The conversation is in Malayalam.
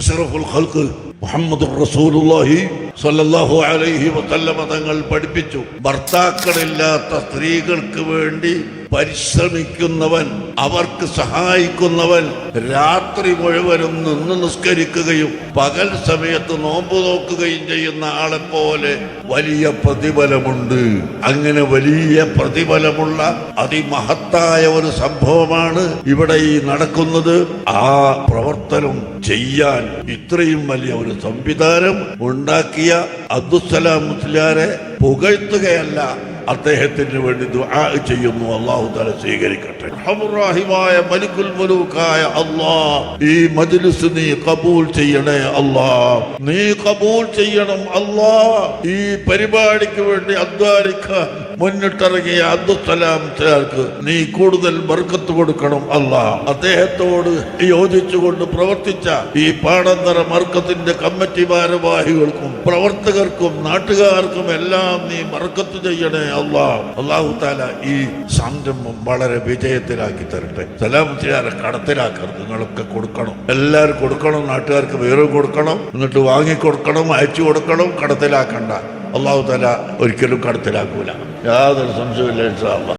അഷ്റഫുൽ ഖൽഖ് മുഹമ്മദുർ റസൂലുള്ളാഹി സ്വല്ലല്ലാഹു അലൈഹി വസല്ലമ തങ്ങൾ പഠിപ്പിച്ചു, ഭർത്താക്കളില്ലാത്ത സ്ത്രീകൾക്ക് വേണ്ടി പരിശ്രമിക്കുന്നവൻ, അവർക്ക് സഹായിക്കുന്നവൻ, രാത്രി മുഴുവനും നിന്ന് നിസ്കരിക്കുകയും പകൽ സമയത്ത് നോമ്പ് നോക്കുകയും ചെയ്യുന്ന ആളെ പോലെ വലിയ പ്രതിഫലമുണ്ട്. അങ്ങനെ വലിയ പ്രതിഫലമുള്ള അതിമഹത്തായ ഒരു സംഭവമാണ് ഇവിടെ ഈ നടക്കുന്നത്. ആ പ്രവർത്തനം ചെയ്യാൻ ഇത്രയും വലിയ ഒരു സംവിധാനം ഉണ്ടാക്കിയ അബ്ദുസ്സലാം മുസ്ലിയാരെ പുകഴ്ത്തുകയല്ല, അദ്ദേഹത്തിന് വേണ്ടി ദുആ ചെയ്യുന്നു. അല്ലാഹു തആല സ്വീകരിക്കട്ടെ. റഹ്മാനായ മലിക്കുൽ മുലൂക്കായ അല്ലാഹ്, ഈ മജ്ലിസ് നീ ഖബൂൽ ചെയ്യണേ അല്ലാഹ്, നീ ഖബൂൽ ചെയ്യണം അല്ലാഹ്. ഈ പരിപാടിക്ക് വേണ്ടി അധ്വാനിക്കാൻ മുന്നിട്ടിറങ്ങിയ അബ്ദുസ്സലാം മുസ്ലിയാർക്ക് നീ കൂടുതൽ ബർക്കത്ത് കൊടുക്കണം അല്ലാഹ്. അദ്ദേഹത്തോട് യോജിച്ചുകൊണ്ട് പ്രവർത്തിച്ച ഈ പാടന്തറ മർക്കത്തിന്റെ കമ്മിറ്റി ഭാരവാഹികൾക്കും പ്രവർത്തകർക്കും നാട്ടുകാർക്കും എല്ലാം നീ ബർക്കത്ത് ചെയ്യണേ അല്ലാഹ്. അല്ലാഹു തആല ഈ സംരംഭം വളരെ വിജയത്തിലാക്കി തരട്ടെ. സലാം മുസ്ലിയാരെ കടത്തിലാക്കരുത്, നിങ്ങളൊക്കെ കൊടുക്കണം, എല്ലാവരും കൊടുക്കണം, നാട്ടുകാർക്ക് വേറെ കൊടുക്കണം, എന്നിട്ട് വാങ്ങിക്കൊടുക്കണം, അയച്ചു കൊടുക്കണം, കടത്തിലാക്കണ്ട. അല്ലാഹു തആല ഒരിക്കലും കടത്തിലാക്കൂല, യാതൊരു സംശയമില്ല ഇൻഷാ അല്ലാഹ്.